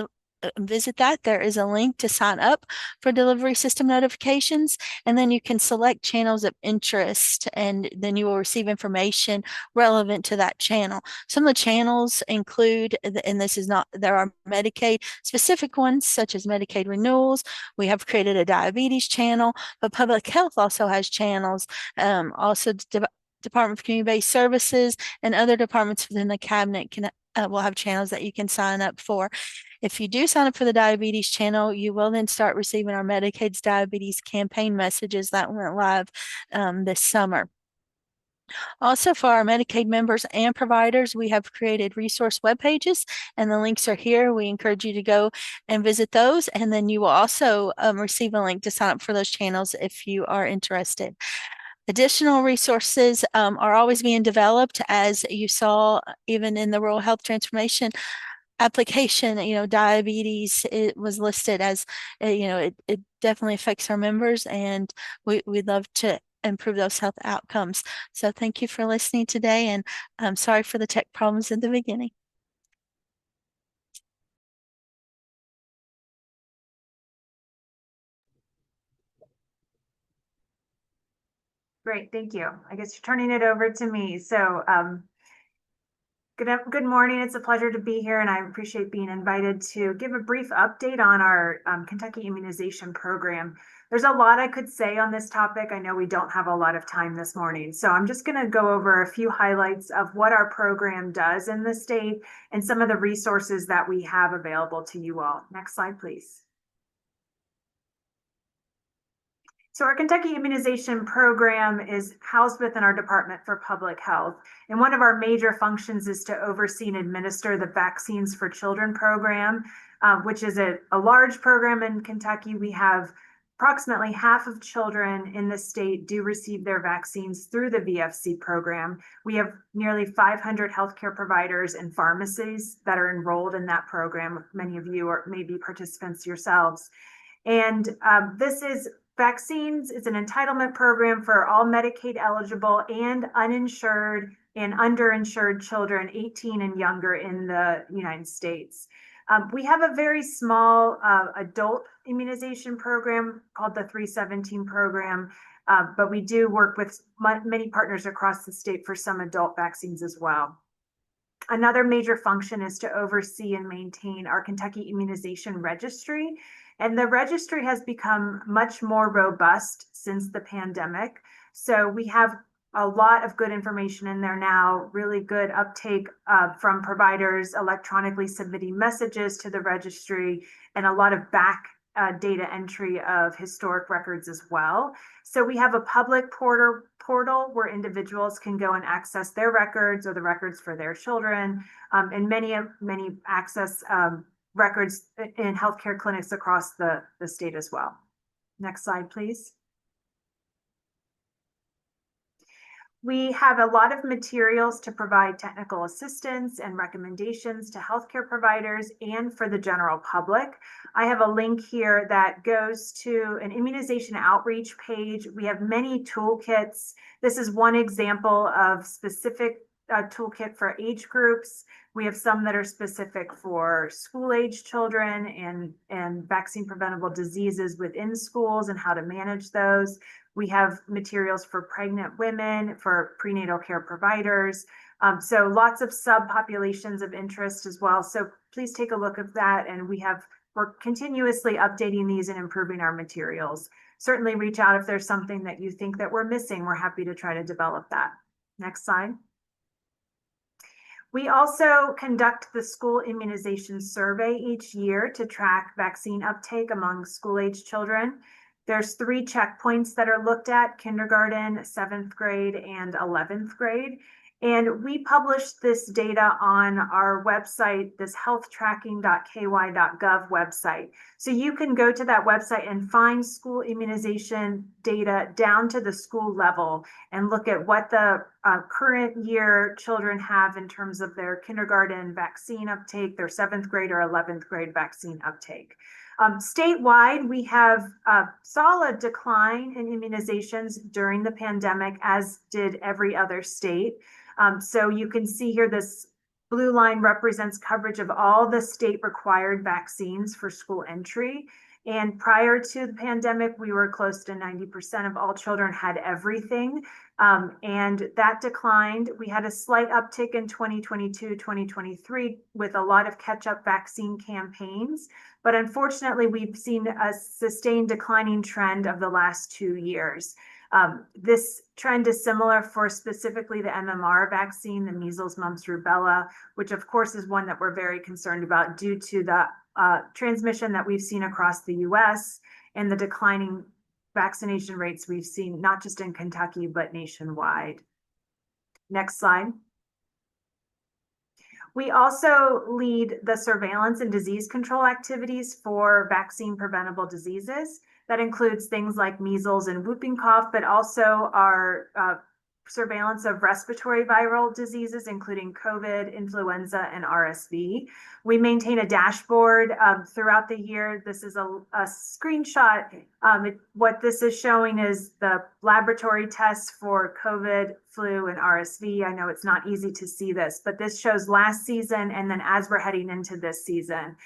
visit that, there is a link to sign up for delivery system notifications, and then you can select channels of interest, and then you will receive information relevant to that channel. Some of the channels include, and this is not, there are Medicaid specific ones such as Medicaid renewals. We have created a diabetes channel, but public health also has channels. Also Department of Community-Based Services and other departments within the cabinet will have channels that you can sign up for. If you do sign up for the diabetes channel, you will then start receiving our Medicaid's diabetes campaign messages that went live this summer. Also, for our Medicaid members and providers, we have created resource web pages, and the links are here. We encourage you to go and visit those, and then you will also receive a link to sign up for those channels if you are interested. Additional resources are always being developed, as you saw even in the Rural Health Transformation application. Diabetes, it was listed as, it definitely affects our members, and we'd love to improve those health outcomes. So thank you for listening today, and I'm sorry for the tech problems in the beginning. Great, thank you. I guess you're turning it over to me. So good morning. It's a pleasure to be here, and I appreciate being invited to give a brief update on our Kentucky immunization program. There's a lot I could say on this topic. I know we don't have a lot of time this morning, so I'm just going to go over a few highlights of what our program does in the state and some of the resources that we have available to you all. Next slide, please. So our Kentucky Immunization Program is housed within our Department for Public Health. And one of our major functions is to oversee and administer the Vaccines for Children program, which is a large program in Kentucky. We have approximately half of children in the state do receive their vaccines through the VFC program. We have nearly 500 healthcare providers and pharmacies that are enrolled in that program. Many of you are maybe participants yourselves. And this is vaccines. It's an entitlement program for all Medicaid eligible and uninsured and underinsured children 18 and younger in the United States. We have a very small adult immunization program called the 317 program, but we do work with many partners across the state for some adult vaccines as well. Another major function is to oversee and maintain our Kentucky Immunization Registry. And the registry has become much more robust since the pandemic. So we have a lot of good information in there now, really good uptake from providers electronically submitting messages to the registry, and a lot of back data entry of historic records as well. So we have a public portal where individuals can go and access their records or the records for their children, and many access records in healthcare clinics across the state as well. Next slide, please. We have a lot of materials to provide technical assistance and recommendations to healthcare providers and for the general public. I have a link here that goes to an immunization outreach page. We have many toolkits. This is one example of specific toolkit for age groups. We have some that are specific for school-age children and vaccine preventable diseases within schools and how to manage those. We have materials for pregnant women, for prenatal care providers. So lots of subpopulations of interest as well. So please take a look at that. And we're continuously updating these and improving our materials. Certainly reach out if there's something that you think that we're missing. We're happy to try to develop that. Next slide. We also conduct the school immunization survey each year to track vaccine uptake among school-age children. There's 3 checkpoints that are looked at: kindergarten, 7th grade, and 11th grade. And we publish this data on our website, this healthtracking.ky.gov website. So you can go to that website and find school immunization data down to the school level and look at what the current year children have in terms of their kindergarten vaccine uptake, their 7th grade or 11th grade vaccine uptake. Statewide, we have saw a decline in immunizations during the pandemic, as did every other state. So you can see here, this blue line represents coverage of all the state required vaccines for school entry. And prior to the pandemic, we were close to 90% of all children had everything. And that declined. We had a slight uptick in 2022, 2023 with a lot of catch-up vaccine campaigns. But unfortunately, we've seen a sustained declining trend of the last 2 years. This trend is similar for specifically the MMR vaccine, the measles, mumps, rubella, which of course is one that we're very concerned about due to the transmission that we've seen across the US and the declining vaccination rates we've seen, not just in Kentucky, but nationwide. Next slide. We also lead the surveillance and disease control activities for vaccine preventable diseases. That includes things like measles and whooping cough, but also our surveillance of respiratory viral diseases, including COVID, influenza, and RSV. We maintain a dashboard throughout the year. This is a screenshot. What this is showing is the laboratory tests for COVID, flu, and RSV. I know it's not easy to see this, but this shows last season and then as we're heading into this season.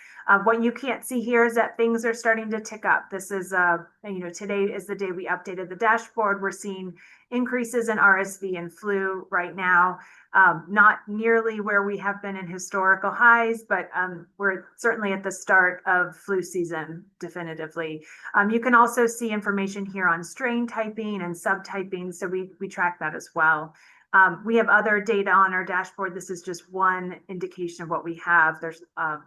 What you can't see here is that things are starting to tick up. This is, today is the day we updated the dashboard. We're seeing increases in RSV RSV and flu right now. Not nearly where we have been in historical highs, but we're certainly at the start of flu season, definitively. You can also see information here on strain typing and subtyping, so we track that as well. We have other data on our dashboard. This is just one indication of what we have. There's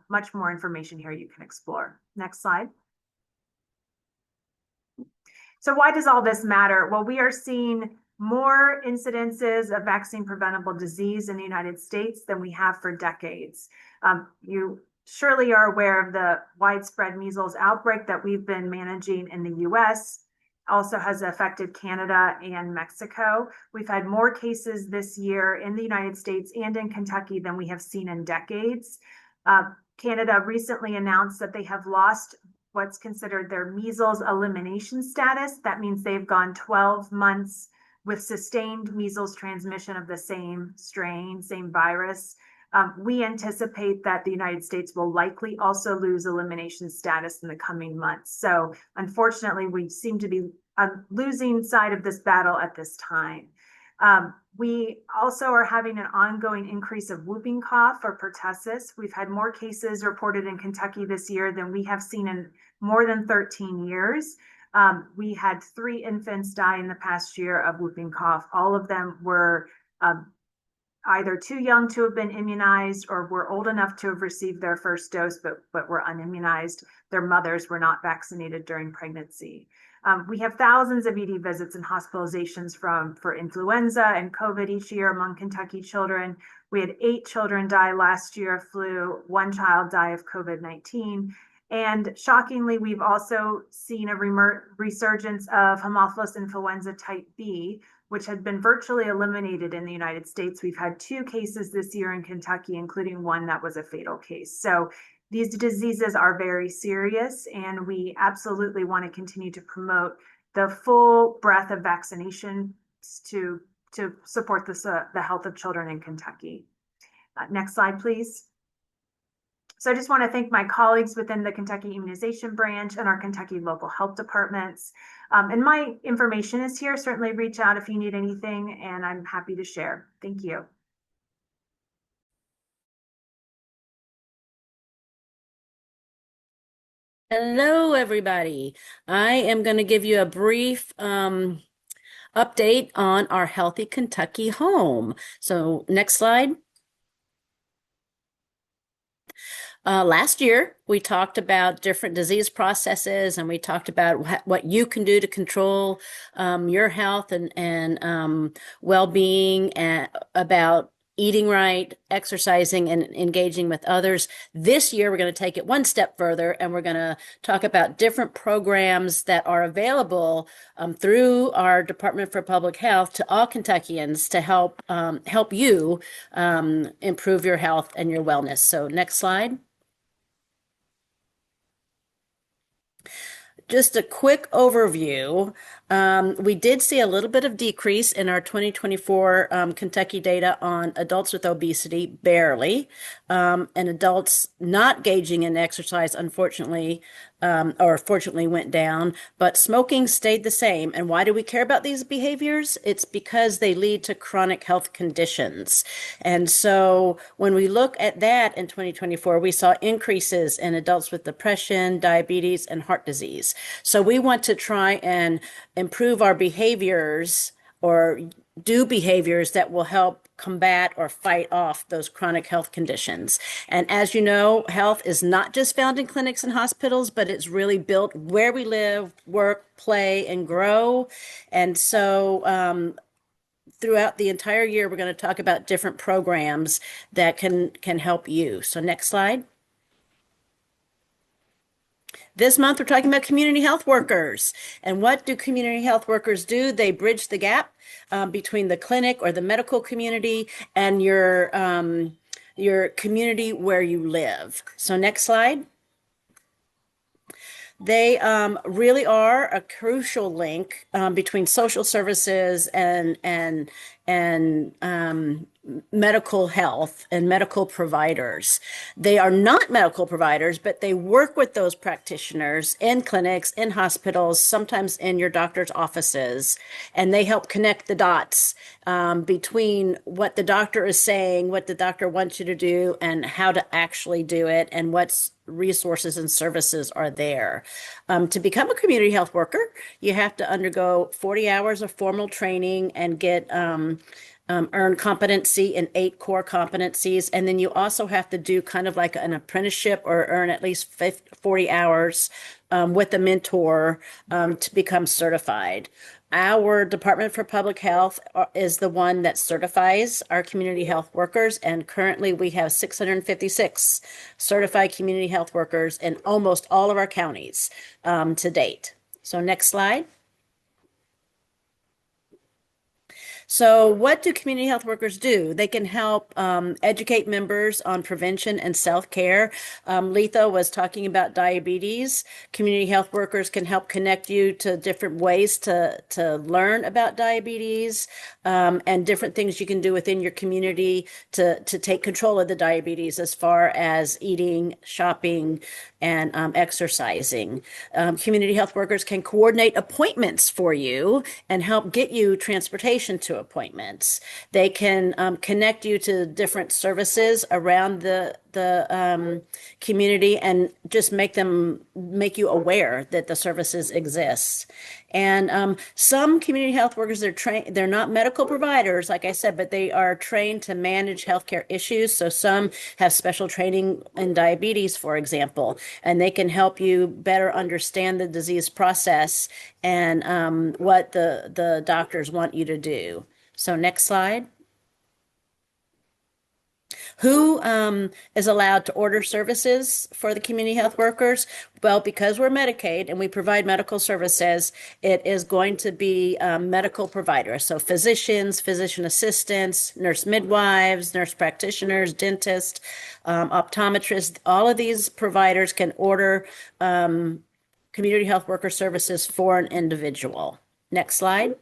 much more information here you can explore. Next slide. So why does all this matter? Well, we are seeing more incidences of vaccine preventable disease in the United States than we have for decades. You surely are aware of the widespread measles outbreak that we've been managing in the US. Also has affected Canada and Mexico. We've had more cases this year in the United States and in Kentucky than we have seen in decades. Canada recently announced that they have lost what's considered their measles elimination status. That means they've gone 12 months with sustained measles transmission of the same strain, same virus. We anticipate that the United States will likely also lose elimination status in the coming months. So unfortunately, we seem to be on losing side of this battle at this time. We also are having an ongoing increase of whooping cough or pertussis. We've had more cases reported in Kentucky this year than we have seen in more than 13 years. We had 3 infants die in the past year of whooping cough. All of them were either too young to have been immunized or were old enough to have received their first dose, but were unimmunized. Their mothers were not vaccinated during pregnancy. We have thousands of ED visits and hospitalizations for influenza and COVID each year among Kentucky children. We had 8 children die last year of flu, 1 child die of COVID-19. And shockingly, we've also seen a resurgence of Haemophilus influenza type B, which had been virtually eliminated in the United States. We've had 2 cases this year in Kentucky, including one that was a fatal case. So these diseases are very serious, and we absolutely want to continue to promote the full breadth of vaccination to support the health of children in Kentucky. Next slide, please. So I just want to thank my colleagues within the Kentucky Immunization Branch and our Kentucky local health departments. And my information is here. Certainly reach out if you need anything, and I'm happy to share. Thank you. Hello, everybody. I am going to give you a brief update on our Healthy Kentucky home. So next slide. Last year, we talked about different disease processes, and we talked about what you can do to control your health and well-being, and about eating right, exercising, and engaging with others. This year, we're going to take it one step further, and we're going to talk about different programs that are available through our Department for Public Health to all Kentuckians to help you improve your health and your wellness. So next slide. Just a quick overview. We did see a little bit of decrease in our 2024 Kentucky data on adults with obesity, barely, and adults not gauging in exercise, unfortunately, or fortunately went down, but smoking stayed the same. And why do we care about these behaviors? It's because they lead to chronic health conditions. And so when we look at that in 2024, we saw increases in adults with depression, diabetes, and heart disease. So we want to try and improve our behaviors or do behaviors that will help combat or fight off those chronic health conditions. And as you know, health is not just found in clinics and hospitals, but it's really built where we live, work, play, and grow. And so throughout the entire year, we're going to talk about different programs that can help you. So next slide. This month, we're talking about community health workers. And what do community health workers do? They bridge the gap between the clinic or the medical community and your community where you live. So next slide. They really are a crucial link between social services and medical health and medical providers. They are not medical providers, but they work with those practitioners in clinics, in hospitals, sometimes in your doctor's offices, and they help connect the dots between what the doctor is saying, what the doctor wants you to do, and how to actually do it, and what's resources and services are there. To become a community health worker, you have to undergo 40 hours of formal training and get earn competency in 8 core competencies. And then you also have to do kind of like an apprenticeship or earn at least 40 hours with a mentor to become certified. Our Department for Public Health is the one that certifies our community health workers, and currently we have 656 certified community health workers in almost all of our counties to date. So next slide. So what do community health workers do? They can help educate members on prevention and self-care. Letha was talking about diabetes. Community health workers can help connect you to different ways to learn about diabetes and different things you can do within your community to take control of the diabetes as far as eating, shopping, and exercising. Community health workers can coordinate appointments for you and help get you transportation to appointments. They can connect you to different services around the community and just make you aware that the services exist. And some community health workers, they're not medical providers, like I said, but they are trained to manage healthcare issues. So some have special training in diabetes, for example, and they can help you better understand the disease process and what the doctors want you to do. So next slide. Who is allowed to order services for the community health workers? Well, because we're Medicaid and we provide medical services, it is going to be medical providers. So physicians, physician assistants, nurse midwives, nurse practitioners, dentists, optometrists, all of these providers can order community health worker services for an individual. Next slide.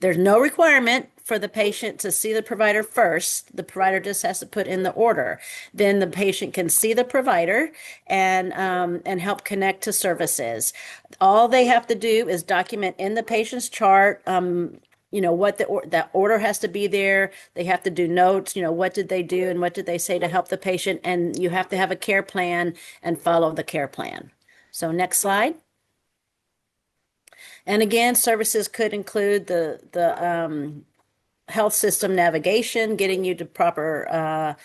There's no requirement for the patient to see the provider first. The provider just has to put in the order. Then the patient can see the provider and help connect to services. All they have to do is document in the patient's chart, what that order has to be there. They have to do notes, what did they do and what did they say to help the patient. And you have to have a care plan and follow the care plan. So next slide. And again, services could include the health system navigation, getting you to proper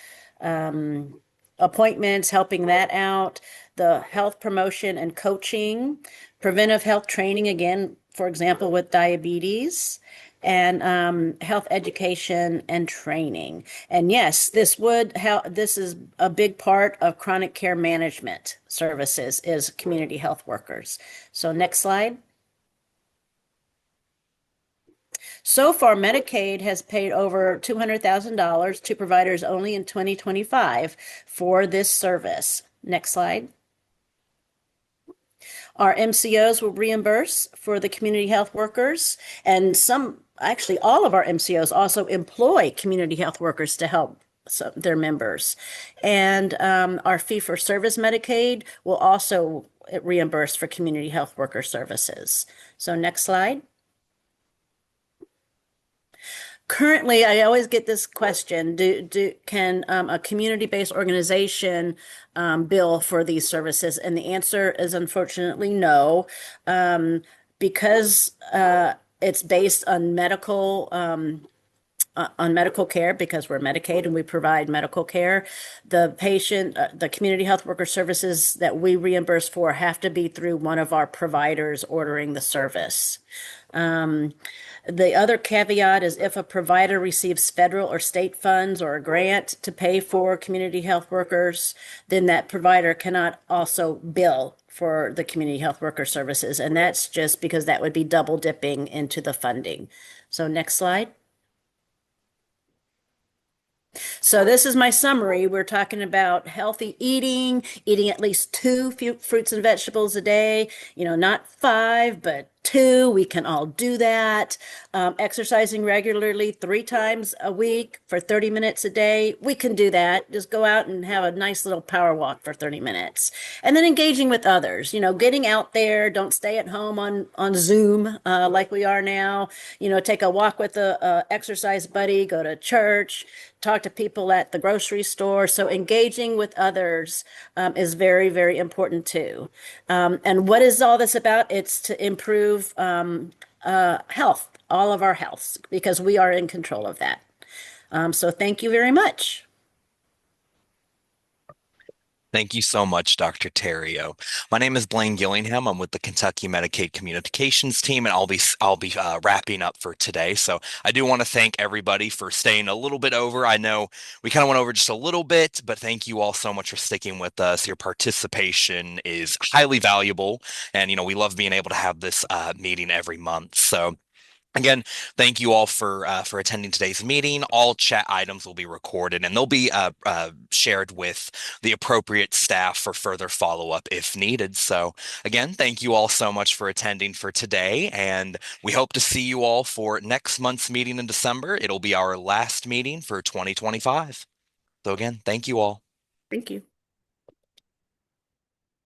appointments, helping that out, the health promotion and coaching, preventive health training, again, for example, with diabetes, and health education and training. And yes, this is a big part of chronic care management services is community health workers. So next slide. So far, Medicaid has paid over $200,000 to providers only in 2025 for this service. Next slide. Our MCOs will reimburse for the community health workers, and actually all of our MCOs also employ community health workers to help their members. And our fee-for-service Medicaid will also reimburse for community health worker services. So next slide. Currently, I always get this question, can a community-based organization bill for these services? And the answer is unfortunately no, because it's based on medical care, because we're Medicaid and we provide medical care. The community health worker services that we reimburse for have to be through one of our providers ordering the service. The other caveat is if a provider receives federal or state funds or a grant to pay for community health workers, then that provider cannot also bill for the community health worker services. And that's just because that would be double dipping into the funding. So next slide. So this is my summary. We're talking about healthy eating at least two fruits and vegetables a day, not 5, but 2. We can all do that. Exercising regularly 3 times a week for 30 minutes a day. We can do that. Just go out and have a nice little power walk for 30 minutes. And then engaging with others, getting out there. Don't stay at home on Zoom like we are now. Take a walk with a exercise buddy, go to church, talk to people at the grocery store. So engaging with others is very, very important too. And what is all this about? It's to improve health, all of our health, because we are in control of that. So thank you very much. Thank you so much, Dr. Terrio. My name is Blaine Gillingham. I'm with the Kentucky Medicaid Communications team, and I'll be wrapping up for today. So I do want to thank everybody for staying a little bit over. I know we kind of went over just a little bit, but thank you all so much for sticking with us. Your participation is highly valuable, and we love being able to have this meeting every month. So again, thank you all for attending today's meeting. All chat items will be recorded and they'll be shared with the appropriate staff for further follow-up if needed. So again, thank you all so much for attending for today, and we hope to see you all for next month's meeting in December. It'll be our last meeting for 2025. So again, thank you all. Thank you.